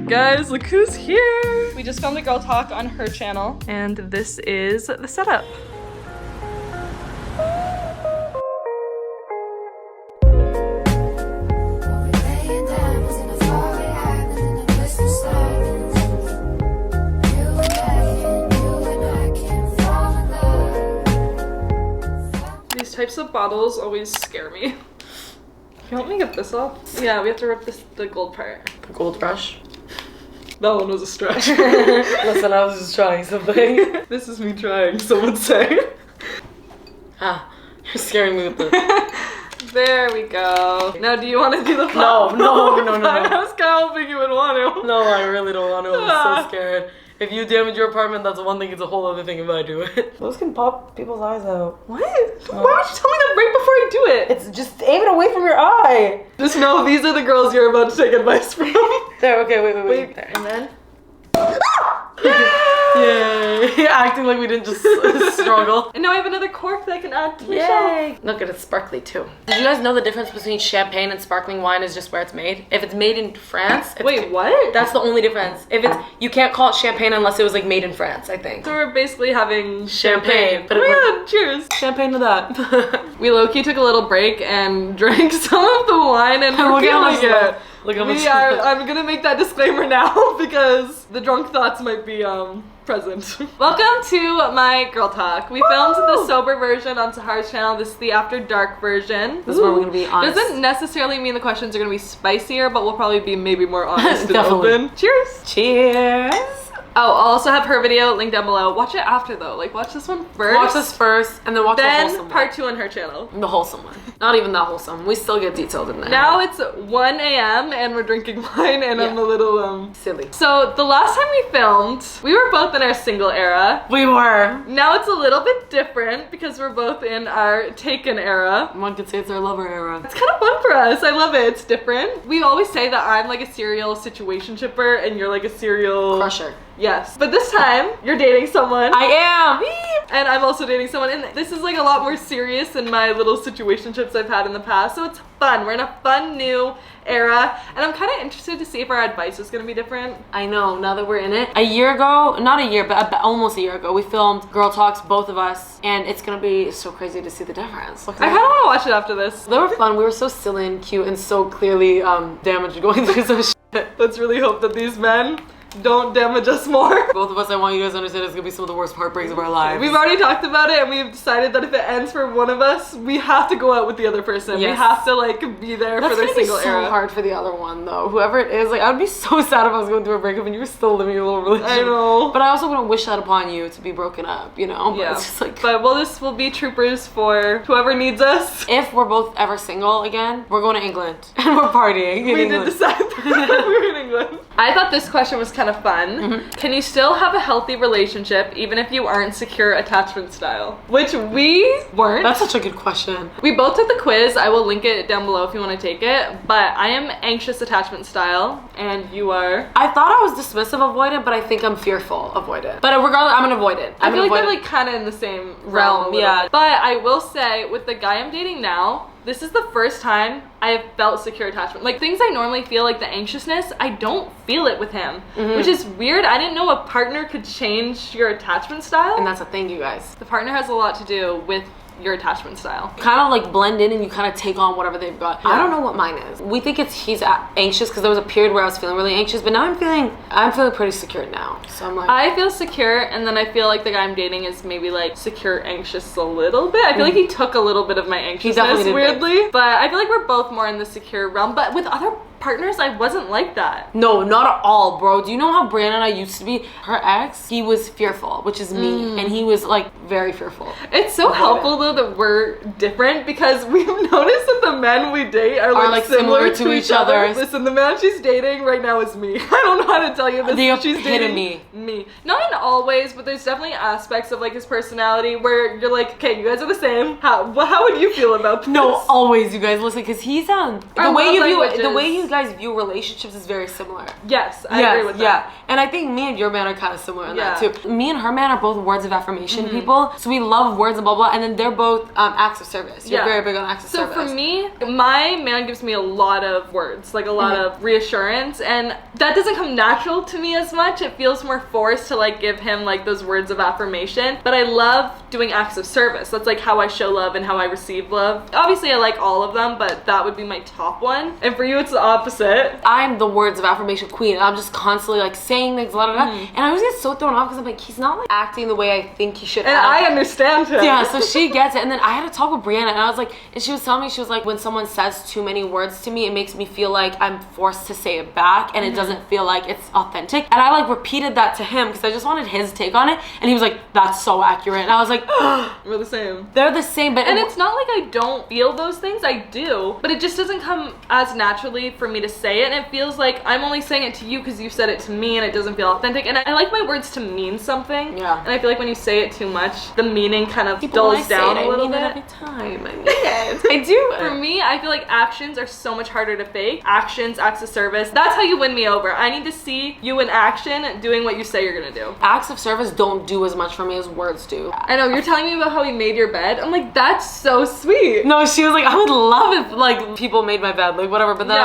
Guys, look who's here. We just filmed a girl talk on her channel, and this is the setup. These types of bottles always scare me. Can you help me get this off? Yeah, we have to rip the gold part. The gold rush? That one was a stretch. Listen, I was just trying something. This is me trying, some would say. Ah, you're scaring me with this. There we go. Now, do you want to do the pop? No. I was kind of hoping you would want to. No, I really don't want to. I'm so scared. If you damage your apartment, that's one thing. It's a whole other thing if I do it. Those can pop people's eyes out. What? Why would you tell me that right before I do it? It's just aim it away from your eye. Just know these are the girls you're about to take advice from. There, okay, wait. There. And then? Yay! Acting like we didn't just struggle. And now I have another cork that I can add to my Yay! shelf. Look at it, sparkly too. Did you guys know the difference between champagne and sparkling wine is just where it's made? If it's made in France, wait, what? That's the only difference. If it's you can't call it champagne unless it was like made in France, I think. So we're basically having champagne. But oh yeah, cheers. Champagne to that. We low-key took a little break and drank some of the wine and we're feeling it. Look how much. I'm gonna make that disclaimer now because the drunk thoughts might be present. Welcome to my girl talk. We filmed the sober version on Sahar's channel. This is the after dark version. This is where we're gonna be honest. Doesn't necessarily mean the questions are gonna be spicier, but we'll probably be maybe more honest and Definitely. open. Cheers. Cheers. Oh, I'll also have her video linked down below. Watch it after though. Like watch this one first. Watch this first and then watch the wholesome one. Part 2 on her channel. The wholesome one. Not even that wholesome. We still get detailed in there. Now it's 1 a.m. and we're drinking wine and I'm a little silly. So the last time we filmed, we were both in our single era. We were. Now it's a little bit different because we're both in our taken era. One could say it's our lover era. It's kind of fun for us. I love it. It's different. We always say that I'm like a serial situationshipper and you're like a serial crusher. Yes. But this time, you're dating someone. I am! And I'm also dating someone. And this is like a lot more serious than my little situationships I've had in the past. So it's fun. We're in a fun new era. And I'm kind of interested to see if our advice is going to be different. I know, now that we're in it. A year ago, not a year, but almost a year ago, we filmed Girl Talks, both of us. And it's going to be so crazy to see the difference. I kind of want to watch it after this. They were fun. We were so silly and cute and so clearly damaged going through some shit. Let's really hope that these men don't damage us more. Both of us, I want you guys to understand, it's gonna be some of the worst heartbreaks of our lives. We've already talked about it and we've decided that if it ends for one of us, we have to go out with the other person. Yes. We have to like be there for their single era. That's gonna be so hard for the other one though. Whoever it is, like I would be so sad if I was going through a breakup and you were still living your little relationship. I know. But I also wouldn't wish that upon you to be broken up, you know? But it's just like... But we'll be troopers for whoever needs us. If we're both ever single again, we're going to England and we're partying in England. Did decide that we were in England. I thought this question was kind of fun. Can you still have a healthy relationship even if you aren't secure attachment style? Which we weren't. That's such a good question. We both took the quiz. I will link it down below if you want to take it. But I am anxious attachment style and you are. I thought I was dismissive avoidant, but I think I'm fearful avoidant. But regardless, I'm an avoidant. I feel like they're like kind of in the same realm. Yeah. But I will say with the guy I'm dating now, this is the first time I have felt secure attachment. Like things I normally feel, like the anxiousness, I don't feel it with him, which is weird. I didn't know a partner could change your attachment style. And that's a thing, you guys. The partner has a lot to do with your attachment style. Kind of like blend in and you kind of take on whatever they've got. Yeah. I don't know what mine is. We think he's anxious because there was a period where I was feeling really anxious, but now I'm feeling pretty secure now. So I'm like, I feel secure, and then I feel like the guy I'm dating is maybe like secure anxious a little bit. I feel like he took a little bit of my anxiousness weirdly, but I feel like we're both more in the secure realm. But with other partners, I wasn't like that. No, not at all, bro. Do you know how Brianna and I used to be? Her ex, he was fearful, which is me, and he was like very fearful. It's so helpful though that we're different because we've noticed that the men we date are like similar to each other. Listen, the man she's dating right now is me. I don't know how to tell you this. She's dating me. Not in all ways, but there's definitely aspects of like his personality where you're like, okay, you guys are the same. How would you feel about this? No, always, you guys. Listen, because he's the way you you guys view relationships is very similar. Yes, I agree with that. Yeah, and I think me and your man are kind of similar in that too. Me and her man are both words of affirmation people, so we love words and blah blah, and then they're both acts of service. You're very big on acts of service. So for me, my man gives me a lot of words, like a lot of reassurance, and that doesn't come natural to me as much. It feels more forced to like give him like those words of affirmation, but I love doing acts of service. That's like how I show love and how I receive love. Obviously I like all of them, but that would be my top one. And for you it's the opposite. I'm the words of affirmation queen. I'm just constantly like saying things, blah, blah, blah. And I always get so thrown off because I'm like, he's not like acting the way I think he should act. And I understand him. Yeah, so she gets it. And then I had to talk with Brianna, and I was like, and she was telling me, she was like, when someone says too many words to me, it makes me feel like I'm forced to say it back, and it doesn't feel like it's authentic. And I like repeated that to him because I just wanted his take on it, and he was like, that's so accurate. And I was like, we're the same. They're the same, but and it's not like I don't feel those things. I do, but it just doesn't come as naturally for me to say it, and it feels like I'm only saying it to you because you said it to me, and it doesn't feel authentic. And I like my words to mean something. Yeah. And I feel like when you say it too much, the meaning kind of dulls down a little bit. Every time. I mean it. I do. For me, I feel like actions are so much harder to fake. Actions, acts of service. That's how you win me over. I need to see you in action doing what you say you're gonna do. Acts of service don't do as much for me as words do. I know, you're telling me about how he made your bed. I'm like, that's so sweet. No, she was like, I would love if like people made my bed, like whatever. But then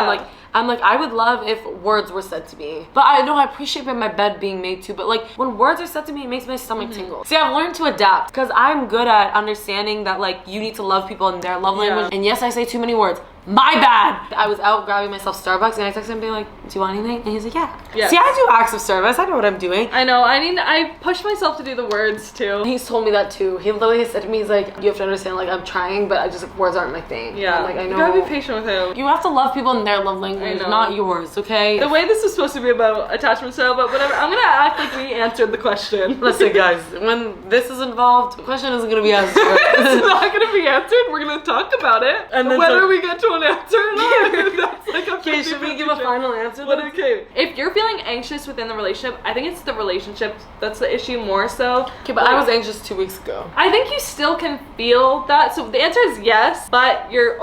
I'm like, I would love if words were said to me. But I know I appreciate my bed being made too. But like when words are said to me, it makes my stomach tingle. See, I've learned to adapt because I'm good at understanding that like you need to love people in their love language. And yes, I say too many words. My bad. I was out grabbing myself Starbucks and I texted him being like, do you want anything? And he's like, yeah. See, I do acts of service. I know what I'm doing. I know. I push myself to do the words too. He's told me that too. He literally said to me, he's like, you have to understand, like I'm trying, but I just like, words aren't my thing. Yeah. I'm like, I know. You gotta be patient with him. You have to love people in their love language, not yours, okay? The way this is supposed to be about attachment style, but whatever. I'm gonna act like we answered the question. Listen, guys, when this is involved, the question isn't gonna be answered. It's not gonna be answered. We're gonna talk about it. And then whether we get to an answer or not. That's like a okay, should we give a final answer? Okay. If you're feeling anxious within the relationship, I think it's the relationship that's the issue more so. Okay, but I was anxious 2 weeks ago. I think you still can feel that. So the answer is yes, but your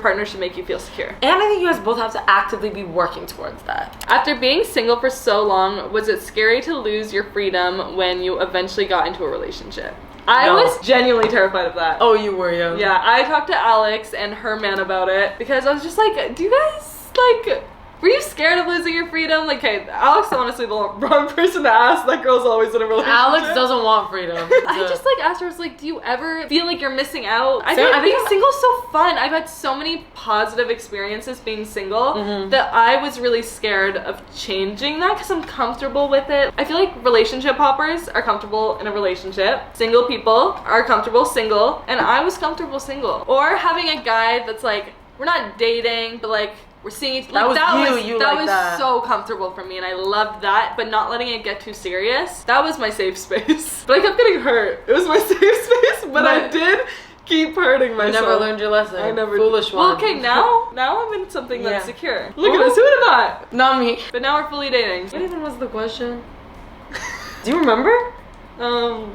partner should make you feel secure. And I think you guys both have to actively be working towards that. After being single for so long, was it scary to lose your freedom when you eventually got into a relationship? I was genuinely terrified of that. Oh, you were, yeah. Yeah, I talked to Alex and her man about it because I was just like, do you guys, like, were you scared of losing your freedom? Like, hey, Alex is honestly the wrong person to ask. That girl's always in a relationship. Alex doesn't want freedom. I just, like, asked her, I was like, do you ever feel like you're missing out? I think being single is so fun. I've had so many positive experiences being single that I was really scared of changing that because I'm comfortable with it. I feel like relationship hoppers are comfortable in a relationship. Single people are comfortable single, and I was comfortable single. Or having a guy that's like, we're not dating, but like, we're seeing each other. That was so comfortable for me, and I loved that, but not letting it get too serious. That was my safe space. But I kept getting hurt. It was my safe space, but I did keep hurting myself. You never learned your lesson. I never. Foolish one. Well, okay, now I'm in something that's secure. Look at us. Who would have thought? Not me. But now we're fully dating. What even was the question? Do you remember? No.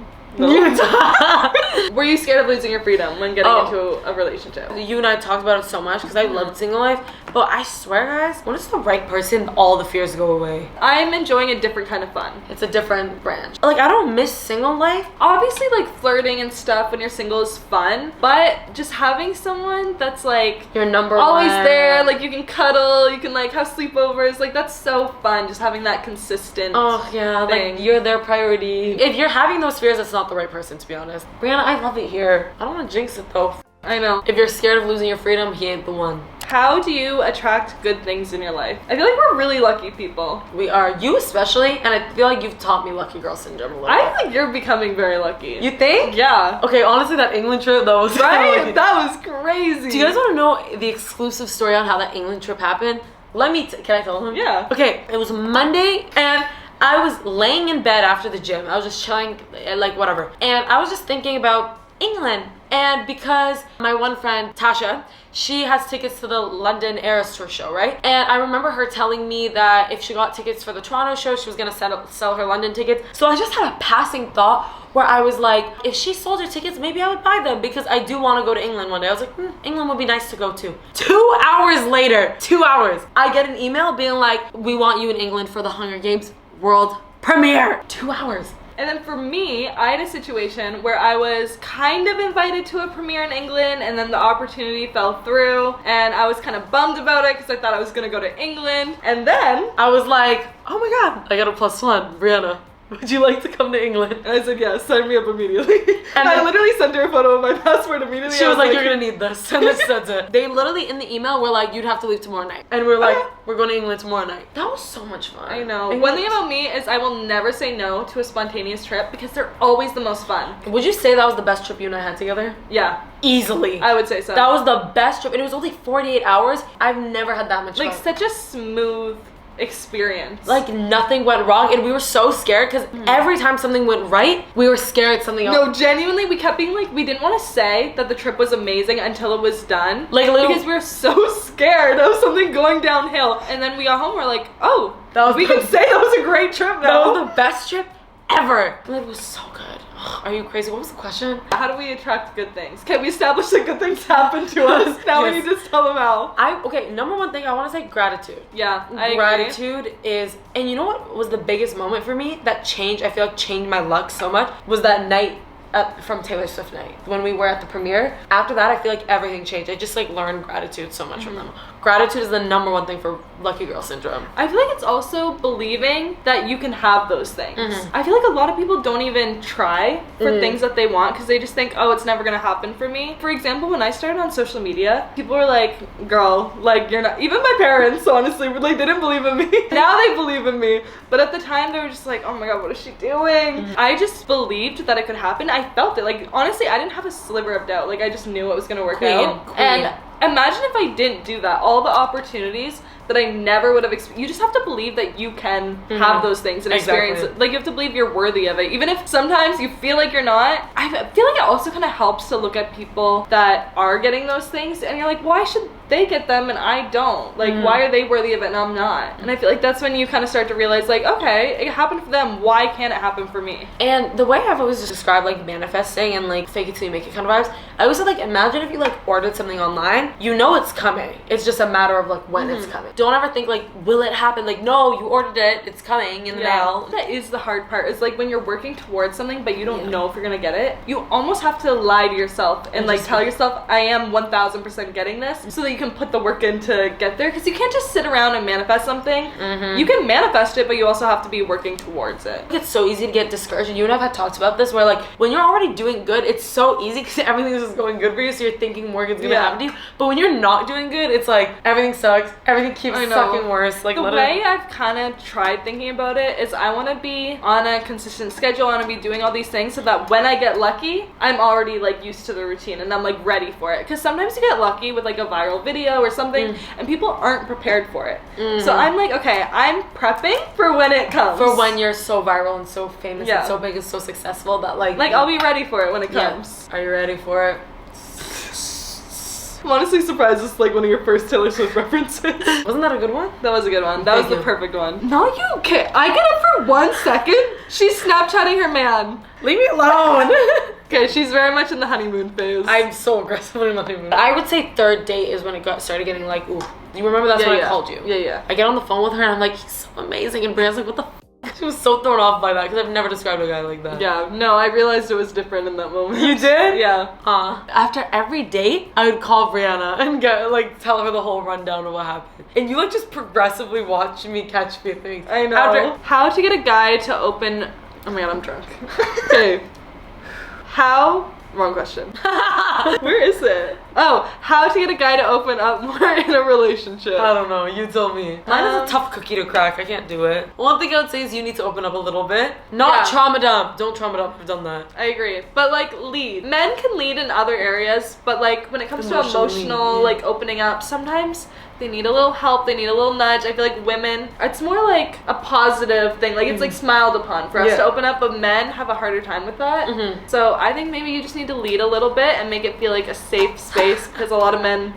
Were you scared of losing your freedom when getting into a relationship? You and I talked about it so much because I loved single life, but I swear, guys, when it's the right person, all the fears go away. I'm enjoying a different kind of fun. It's a different branch. Like, I don't miss single life. Obviously, like, flirting and stuff when you're single is fun, but just having someone that's like your number always one. there, like you can cuddle, you can like have sleepovers, like that's so fun. Just having that consistent thing. Like you're their priority. If you're having those fears, it's not the right person, to be honest. Brianna, I love it here. I don't want to jinx it though. I know. If you're scared of losing your freedom, he ain't the one. How do you attract good things in your life? I feel like we're really lucky people. We are. You especially, and I feel like you've taught me lucky girl syndrome a little bit. I think you're becoming very lucky. You think? Yeah. Okay, honestly, that England trip, that was right? That was crazy. Do you guys want to know the exclusive story on how that England trip happened? Can I tell them? Yeah. Okay, it was Monday, and I was laying in bed after the gym. I was just chilling, like whatever. And I was just thinking about England. And because my one friend, Tasha, she has tickets to the London Eras Tour show, right? And I remember her telling me that if she got tickets for the Toronto show, she was gonna sell her London tickets. So I just had a passing thought where I was like, if she sold her tickets, maybe I would buy them because I do want to go to England one day. I was like, England would be nice to go to. 2 hours later, 2 hours, I get an email being like, we want you in England for the Hunger Games world premiere. 2 hours. And then for me, I had a situation where I was kind of invited to a premiere in England, and then the opportunity fell through, and I was kind of bummed about it because I thought I was gonna go to England. And then I was like, oh my god, I got a +1, Brianna. Would you like to come to England? And I said, yes, sign me up immediately. And I literally sent her a photo of my passport immediately. She was like, you're gonna need this. And this says it. They literally, in the email, were like, you'd have to leave tomorrow night. And we're like, we're going to England tomorrow night. That was so much fun. I know. One thing about me is I will never say no to a spontaneous trip because they're always the most fun. Would you say that was the best trip you and I had together? Yeah. Easily. I would say so. That was the best trip. And it was only 48 hours. I've never had that much fun. Like, such a smooth experience. Like, nothing went wrong, and we were so scared because every time something went right, we were scared something else. No, genuinely, we kept being like, we didn't want to say that the trip was amazing until it was done. Like, because we were so scared of something going downhill. And then we got home, we're like, oh, we can say that was a great trip now. That was the best trip ever. It was so good. Are you crazy? What was the question? How do we attract good things? Okay, we established that good things happen to us. Now we need to tell them how. Okay, number one thing I want to say, gratitude. Yeah, Gratitude is, and you know what was the biggest moment for me that changed, I feel like changed my luck so much, was that night from Taylor Swift night when we were at the premiere. After that, I feel like everything changed. I just like learned gratitude so much from them. Gratitude is the number one thing for lucky girl syndrome. I feel like it's also believing that you can have those things. I feel like a lot of people don't even try for things that they want because they just think, oh, it's never gonna happen for me. For example, when I started on social media, people were like, girl, like, you're not, even my parents, honestly, were like, they didn't believe in me. Now they believe in me. But at the time, they were just like, oh my god, what is she doing? I just believed that it could happen. I felt it. Like, honestly, I didn't have a sliver of doubt. Like, I just knew it was gonna work out. And imagine if I didn't do that. All the opportunities that I never would have you just have to believe that you can have those things and experience it. Like, you have to believe you're worthy of it. Even if sometimes you feel like you're not. I feel like it also kind of helps to look at people that are getting those things and you're like, why should they get them and I don't? Like, why are they worthy of it and I'm not? And I feel like that's when you kind of start to realize, like, okay, it happened for them, why can't it happen for me? And the way I've always described like manifesting and like fake it till you make it kind of vibes, I always said, like, imagine if you like ordered something online, you know it's coming, it's just a matter of like when it's coming. Don't ever think like, will it happen? Like, no, you ordered it, it's coming in the mail. That is the hard part, is like when you're working towards something but you don't know if you're gonna get it, you almost have to lie to yourself and like tell yourself, I am 1000% getting this, so that you can put the work in to get there. Because you can't just sit around and manifest something. You can manifest it, but you also have to be working towards it. It's so easy to get discouraged, and you and I have talked about this, where like when you're already doing good, it's so easy because everything is just going good for you, so you're thinking more good's gonna happen to you. But when you're not doing good, it's like everything sucks, everything keeps sucking worse. Like, the way I've kind of tried thinking about it is I want to be on a consistent schedule. I want to be doing all these things so that when I get lucky, I'm already like used to the routine and I'm like ready for it. Because sometimes you get lucky with like a viral video or something and people aren't prepared for it. So I'm like, okay, I'm prepping for when it comes. For when you're so viral and so famous and so big and so successful that like I'll be ready for it when it comes. Are you ready for it? I'm honestly surprised it's like one of your first Taylor Swift references. Wasn't that a good one? That was a good one. That was the perfect one. No, you okay. I get it for 1 second. She's Snapchatting her man. Leave me alone. Okay, she's very much in the honeymoon phase. I'm so aggressive in the honeymoon. I would say third date is when it started getting like, ooh. You remember that's when I called you? Yeah. I get on the phone with her and I'm like, he's so amazing. And Brianna's like, what the f? She was so thrown off by that because I've never described a guy like that. Yeah, no, I realized it was different in that moment. You did? Yeah. After every date, I would call Brianna and tell her the whole rundown of what happened. And you like just progressively watch me catch feelings. I know. How to get a guy to open... Oh my god, I'm drunk. Okay. Wrong question. Where is it? Oh, how to get a guy to open up more in a relationship. I don't know, you tell me. Mine is a tough cookie to crack. I can't do it. One thing I would say is you need to open up a little bit. Not trauma dump. Don't trauma dump. I've done that. I agree. But like lead. Men can lead in other areas, but like when it comes to emotional, like opening up, sometimes they need a little help, they need a little nudge. I feel like women, it's more like a positive thing. Like it's like smiled upon for us to open up, but men have a harder time with that. So I think maybe you just need to lead a little bit and make it feel like a safe space, because a lot of men,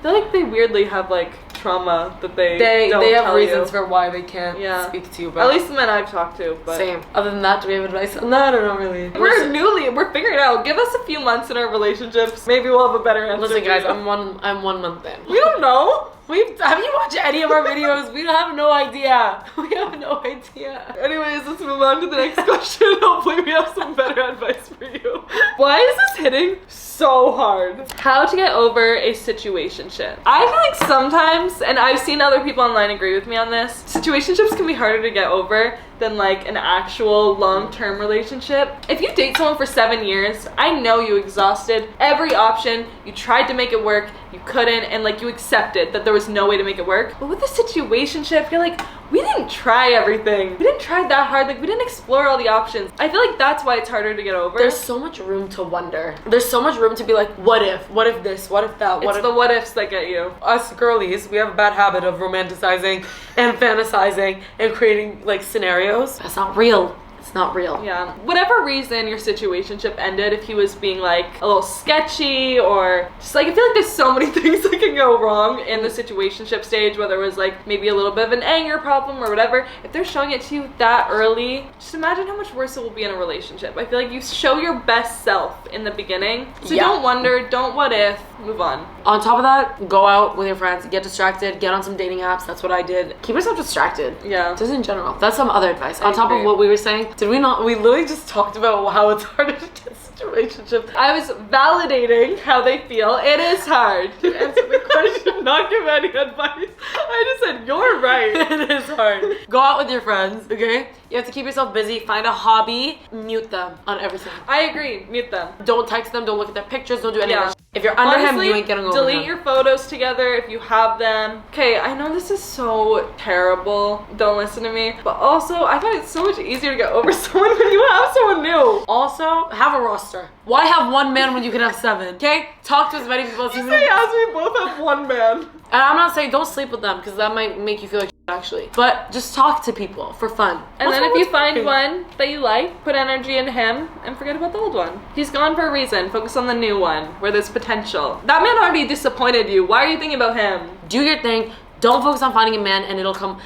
they weirdly have like trauma that they have reasons for why they can't speak to you about. At least the men I've talked to. But same. Other than that, do we have advice on that or not really? We're figuring it out. Give us a few months in our relationships. Maybe we'll have a better answer. Listen guys, I'm 1 month in. We don't know. Have you watched any of our videos? We have no idea. We have no idea. Anyways, let's move on to the next question. Hopefully we have some better advice for you. Why is this hitting so hard? How to get over a situationship. I feel like sometimes, and I've seen other people online agree with me on this, situationships can be harder to get over than like an actual long-term relationship. If you date someone for 7 years, I know you exhausted every option, you tried to make it work, you couldn't, and like you accepted that there was no way to make it work. But with a situationship, you're like, we didn't try everything. We didn't try that hard. Like we didn't explore all the options. I feel like that's why it's harder to get over. There's so much room to wonder. There's so much room to be like, what if this, what if that, it's the what ifs that get you. Us girlies, we have a bad habit of romanticizing and fantasizing and creating like scenarios. That's not real. It's not real. Yeah. Whatever reason your situationship ended, if he was being like a little sketchy or just like, I feel like there's so many things that can go wrong in the situationship stage, whether it was like maybe a little bit of an anger problem or whatever. If they're showing it to you that early, just imagine how much worse it will be in a relationship. I feel like you show your best self in the beginning. So don't wonder, don't what if, move on. On top of that, go out with your friends, get distracted, get on some dating apps. That's what I did. Keep yourself distracted. Yeah. Just in general. That's some other advice. On top of what we were saying, did we not? We literally just talked about how it's harder to get situationships. I was validating how they feel. It is hard to answer the question, not give any advice. I just said, you're right. It is hard. Go out with your friends, okay? You have to keep yourself busy. Find a hobby. Mute them on everything. I agree. Mute them. Don't text them. Don't look at their pictures. Don't do any of that. If you're under him, you ain't getting over delete your photos together if you have them. Okay, I know this is so terrible. Don't listen to me. But also, I find it so much easier to get over someone when you have someone new. Also, have a roster. Why have one man when you can have 7? Okay? Talk to as many people as you say as we both have one man. And I'm not saying don't sleep with them, because that might make you feel like shit, actually. But just talk to people for fun. And then if you find one that you like, put energy into him and forget about the old one. He's gone for a reason. Focus on the new one where there's potential. That man already disappointed you. Why are you thinking about him? Do your thing. Don't focus on finding a man and it'll come.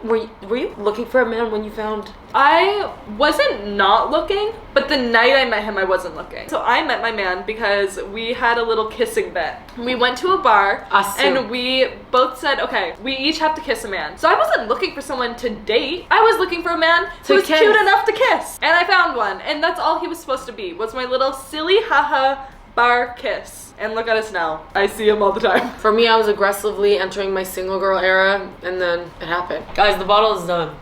Were you looking for a man when you found? I wasn't not looking, but the night I met him, I wasn't looking. So I met my man because we had a little kissing bet. We went to a bar and we both said, okay, we each have to kiss a man. So I wasn't looking for someone to date. I was looking for a man who was cute enough to kiss. And I found one. And that's all he was supposed to be, was my little silly haha bar kiss. And look at us now. I see him all the time. For me, I was aggressively entering my single girl era, and then it happened. Guys, the bottle is done.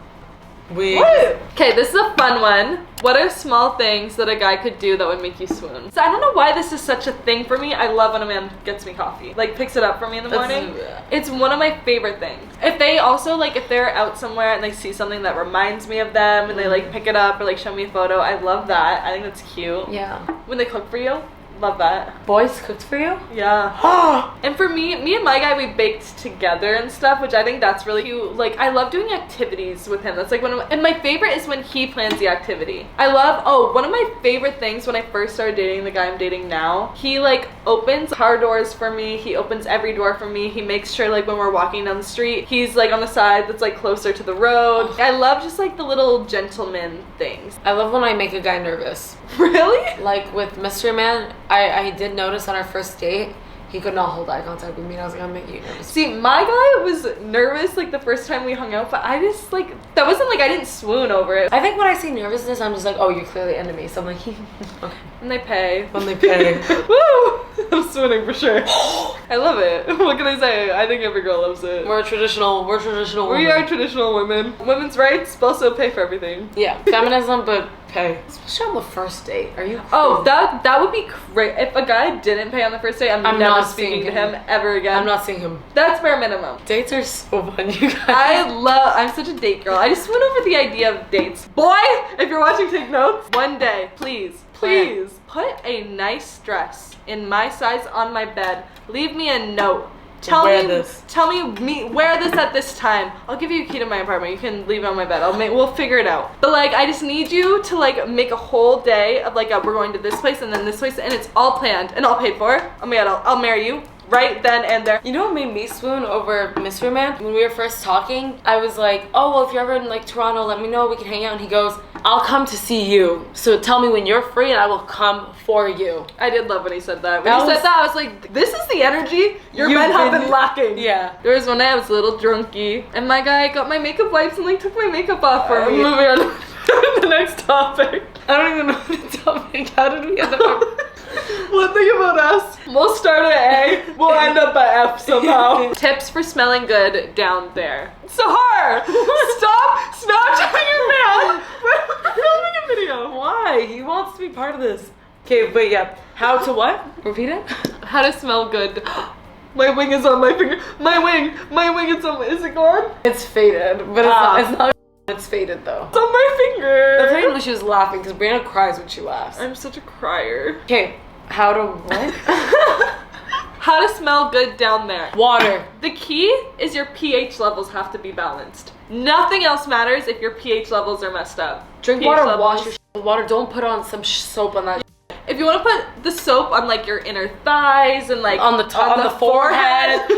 Okay, this is a fun one. What are small things that a guy could do that would make you swoon? So I don't know why this is such a thing for me. I love when a man gets me coffee. Like, picks it up for me in the morning. It's one of my favorite things. If they also, like, if they're out somewhere and they see something that reminds me of them and they, like, pick it up or, like, show me a photo, I love that. I think that's cute. Yeah. When they cook for you. Love that. Boys cooked for you? Yeah. And for me and my guy, we baked together and stuff, which I think that's really cute. Like, I love doing activities with him. That's like and my favorite is when he plans the activity. One of my favorite things when I first started dating the guy I'm dating now, he like opens car doors for me. He opens every door for me. He makes sure like when we're walking down the street, he's like on the side that's like closer to the road. I love just like the little gentleman things. I love when I make a guy nervous. Really? Like with Mystery Man, I did notice on our first date, he could not hold eye contact with me, and I was like, I'm making you nervous. See, my guy was nervous like the first time we hung out, but I just like, that wasn't like I didn't swoon over it. I think when I see nervousness, I'm just like, oh, you're clearly into me. So I'm like, okay. When they pay. When they pay. Woo! I'm swooning for sure. I love it. What can I say? I think every girl loves it. We're traditional women. We are traditional women. Women's rights, but also pay for everything. Yeah, feminism, but pay. Especially on the first date. Are you crazy? Oh, that would be great. If a guy didn't pay on the first date, I'm never speaking to him ever again. I'm not seeing him. That's bare minimum. Dates are so fun, you guys. I'm such a date girl. I just went over the idea of dates. Boy, if you're watching, take notes. One day, please put a nice dress in my size on my bed. Leave me a note. Tell me wear this at this time. I'll give you a key to my apartment. You can leave it on my bed. We'll figure it out. But like, I just need you to like make a whole day of like we're going to this place and then this place, and it's all planned and all paid for. Oh my god, I'll marry you right then and there. You know what made me swoon over Mystery Man? When we were first talking, I was like, oh well, if you're ever in like Toronto, let me know, we can hang out. And he goes, I'll come to see you. So tell me when you're free and I will come for you. I did love when he said that. When he said that, I was like, this is the energy your men have been lacking. Yeah. There was one day I was a little drunky and my guy got my makeup wipes and like took my makeup off for me. Moving on to the next topic. I don't even know the topic. How did we end up? One thing about us, we'll start at A, we'll end up at F somehow. Tips for smelling good down there. Sahar, stop Snapchatting your man. We're filming a video. Why? He wants to be part of this. Okay, but yeah. How to what? Repeat it. How to smell good. My wing is on my finger. My wing is on. Is it gone? It's faded, but it's not. It's faded though. It's on my finger. That's why when she was laughing, because Brianna cries when she laughs. I'm such a crier. Okay, how to what? How to smell good down there. Water. The key is your pH levels have to be balanced. Nothing else matters if your pH levels are messed up. Drink water, wash your with water. Don't put on some soap on that. If you want to put the soap on like your inner thighs and like on the top, on the forehead.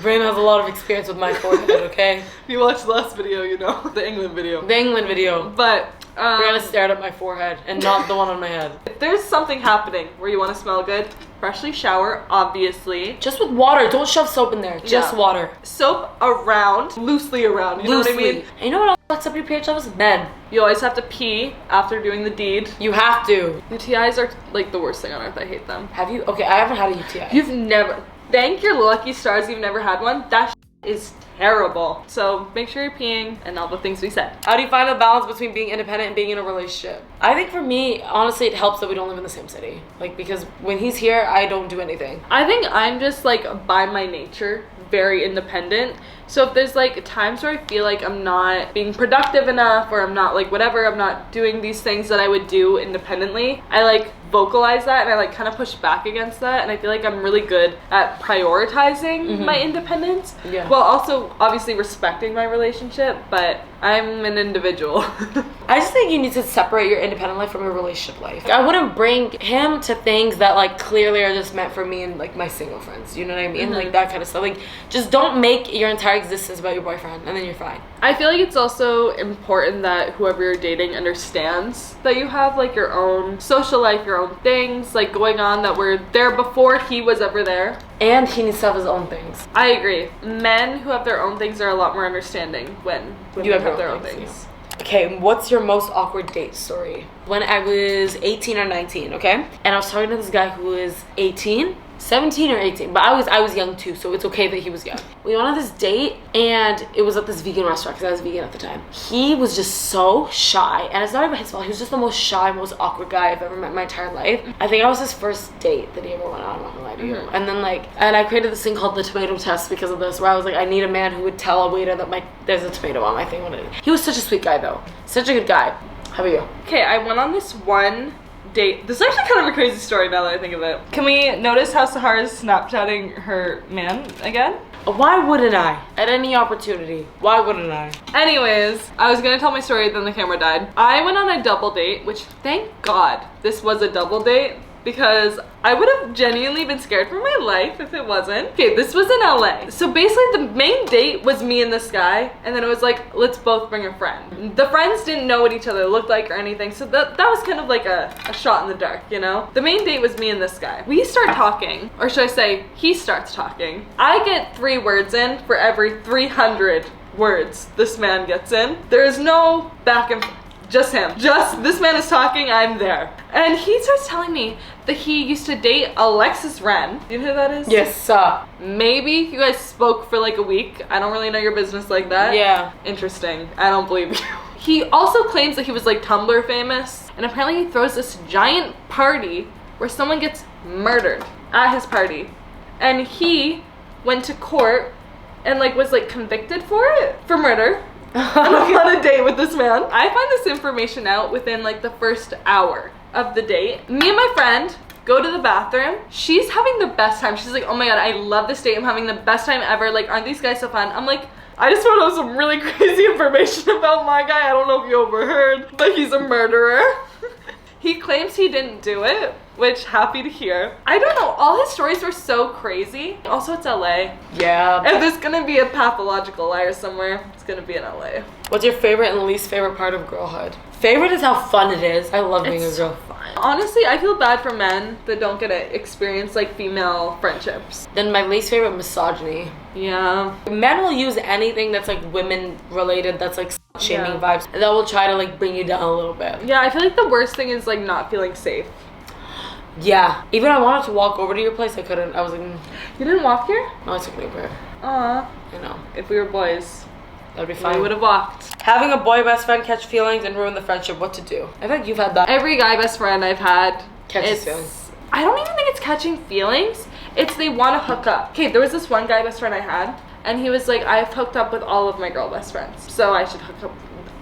Brianna has a lot of experience with my forehead, okay? If you watched the last video, you know. The England video. The England video. But Brianna stared at my forehead and not the one on my head. If there's something happening where you want to smell good, freshly shower, obviously. Just with water. Don't shove soap in there. Just water. Soap around. Loosely around. You know what I mean? And you know what else fucks up your pH levels? Men. You always have to pee after doing the deed. You have to. UTIs are like the worst thing on earth. I hate them. Have you? Okay, I haven't had a UTI. You've never. Thank your lucky stars you've never had one. That is terrible. So make sure you're peeing and all the things we said. How do you find a balance between being independent and being in a relationship? I think for me, honestly, it helps that we don't live in the same city. Like, because when he's here, I don't do anything. I think I'm just like by my nature very independent. So if there's like times where I feel like I'm not being productive enough or I'm not like whatever, I'm not doing these things that I would do independently, I like vocalize that and I like kind of push back against that, and I feel like I'm really good at prioritizing my independence while also obviously respecting my relationship, but I'm an individual. I just think you need to separate your independent life from your relationship life. I wouldn't bring him to things that like clearly are just meant for me and like my single friends, you know what I mean? Like that kind of stuff. Like just don't make your entire existence about your boyfriend and then you're fine. I feel like it's also important that whoever you're dating understands that you have like your own social life, your own things like going on that were there before he was ever there. And he needs to have his own things. I agree. Men who have their own things are a lot more understanding when you have their own things. Yeah. Okay, what's your most awkward date story? When I was 18 or 19, okay? And I was talking to this guy who was 18. 17 or 18, but I was young too, so it's okay that he was young. We went on this date and it was at this vegan restaurant because I was vegan at the time. He was just so shy, and it's not even his fault. He was just the most shy, most awkward guy I've ever met in my entire life. I think I was his first date that he ever went on, I'm not gonna lie to you. And then and I created this thing called the tomato test because of this, where I was like, I need a man who would tell a waiter that there's a tomato on my thing. He was such a sweet guy though. Such a good guy. How about you? Okay, I went on this one date. This is actually kind of a crazy story now that I think of it. Can we notice how Sahar is Snapchatting her man again? Why wouldn't I? At any opportunity. Why wouldn't I? Anyways, I was gonna tell my story, then the camera died. I went on a double date, which thank God this was a double date, because I would have genuinely been scared for my life if it wasn't. Okay, this was in LA. So basically the main date was me and this guy, and then it was like, let's both bring a friend. The friends didn't know what each other looked like or anything, so that was kind of like a shot in the dark, you know? The main date was me and this guy. We start talking, or should I say, he starts talking. I get 3 words in for every 300 words this man gets in. There is no back and Just him. Just, this man is talking, I'm there. And he starts telling me that he used to date Alexis Ren. You know who that is? Yes. Maybe you guys spoke for like a week. I don't really know your business like that. Yeah. Interesting. I don't believe you. He also claims that he was like Tumblr famous. And apparently he throws this giant party where someone gets murdered at his party. And he went to court and like was like convicted for it, for murder. I'm on a date with this man. I find this information out within like the first hour of the date. Me and my friend go to the bathroom. She's having the best time. She's like, oh my god, I love this date. I'm having the best time ever. Like, aren't these guys so fun? I'm like, I just found out some really crazy information about my guy. I don't know if you overheard, but he's a murderer. He claims he didn't do it, which happy to hear. I don't know, all his stories were so crazy. Also, it's LA. Yeah. If there's gonna be a pathological liar somewhere, it's gonna be in LA. What's your favorite and least favorite part of girlhood? Favorite is how fun it is. I love being a girl. Honestly, I feel bad for men that don't get to experience like female friendships. Then my least favorite, misogyny. Yeah. Men will use anything that's like women related, that's like shaming vibes, and that will try to like bring you down a little bit. Yeah, I feel like the worst thing is like not feeling safe. Yeah. Even I wanted to walk over to your place, I couldn't. I was like, You didn't walk here? No, I took an Uber. Aw. I know. If we were boys, that'd be fine. we would have walked. Having a boy best friend catch feelings and ruin the friendship, what to do? I feel like you've had that. Every guy best friend I've had catches feelings. I don't even think it's catching feelings. It's they want to hook up. Okay, there was this one guy best friend I had, and he was like, I've hooked up with all of my girl best friends, so I should hook up.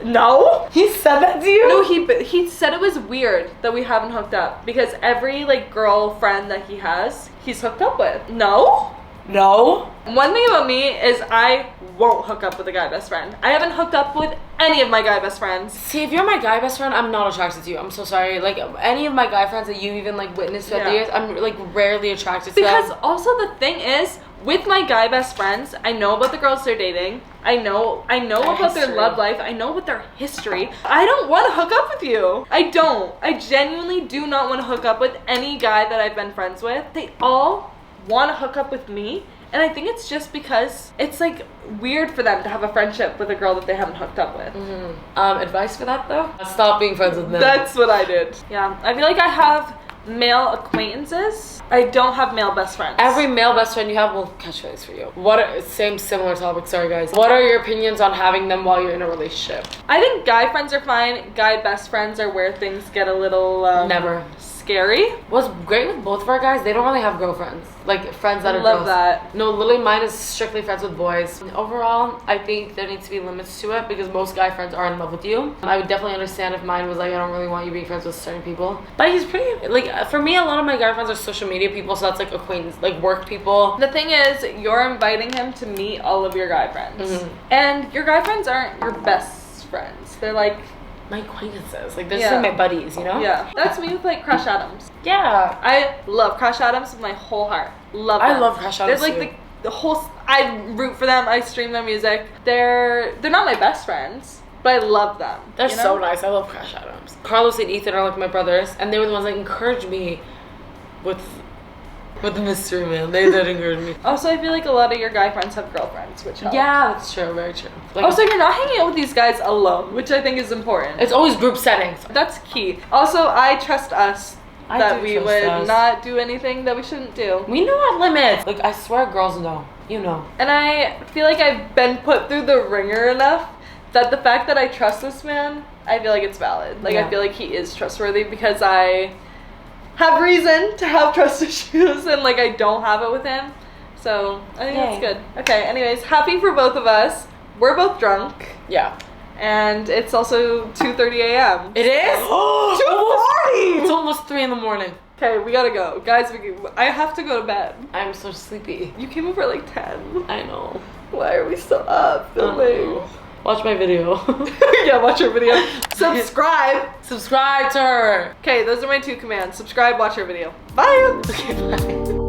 No? He said that to you? No, he said it was weird that we haven't hooked up because every like girlfriend that he has, he's hooked up with. No? No? One thing about me is I won't hook up with a guy best friend. I haven't hooked up with any of my guy best friends. See, if you're my guy best friend, I'm not attracted to you. I'm so sorry. Like, any of my guy friends that you even like witnessed throughout the years, I'm like rarely attracted to them. Because also the thing is, with my guy best friends, I know about the girls they're dating. I know about their love life. I know about their history. I don't want to hook up with you. I don't. I genuinely do not want to hook up with any guy that I've been friends with. They all want to hook up with me. And I think it's just because it's like weird for them to have a friendship with a girl that they haven't hooked up with. Advice for that though? Stop being friends with them. That's what I did. Yeah, I feel like I have male acquaintances. I don't have male best friends. Every male best friend you have will catch feelings for you. Similar topic, sorry guys. What are your opinions on having them while you're in a relationship? I think guy friends are fine. Guy best friends are where things get a little never scary. What's great with both of our guys, they don't really have girlfriends. Like friends that are love girls. That. No, literally mine is strictly friends with boys. Overall, I think there needs to be limits to it because most guy friends are in love with you. I would definitely understand if mine was like, I don't really want you being friends with certain people. But he's pretty, like, for me, a lot of my guy friends are social media people, so that's like acquaintance, like work people. The thing is, you're inviting him to meet all of your guy friends. And your guy friends aren't your best friends. They're like my acquaintances. Like, they're just like my buddies, you know? Yeah. That's me with like Crush Adams. Yeah. I love Crush Adams with my whole heart. Love them. I love Crush Adams. They're like the whole, I root for them. I stream their music. They're not my best friends, but I love them. They're so nice. I love Crush Adams. Carlos and Ethan are like my brothers, and they were the ones that encouraged me with the mystery, man. They did encourage me. Also, I feel like a lot of your guy friends have girlfriends, which helps. Yeah, that's true. Very true. Like, also, you're not hanging out with these guys alone, which I think is important. It's always group settings. That's key. Also, I trust us. That we would not do anything that we shouldn't do. We know our limits. Like, I swear girls know. You know. And I feel like I've been put through the ringer enough that the fact that I trust this man, I feel like it's valid. Like, I feel like he is trustworthy because I have reason to have trust issues and, like, I don't have it with him. So, I think that's good. Okay, anyways, happy for both of us. We're both drunk. Yeah. And it's also 2:30 a.m. It is? 2:40! It's almost 3 in the morning. Okay, we gotta go. Guys, I have to go to bed. I'm so sleepy. You came over at like 10. I know. Why are we still up filming? Watch my video. Yeah, watch her video. Subscribe. Subscribe to her. Okay, those are my 2 commands. Subscribe, watch her video. Bye. Okay, bye.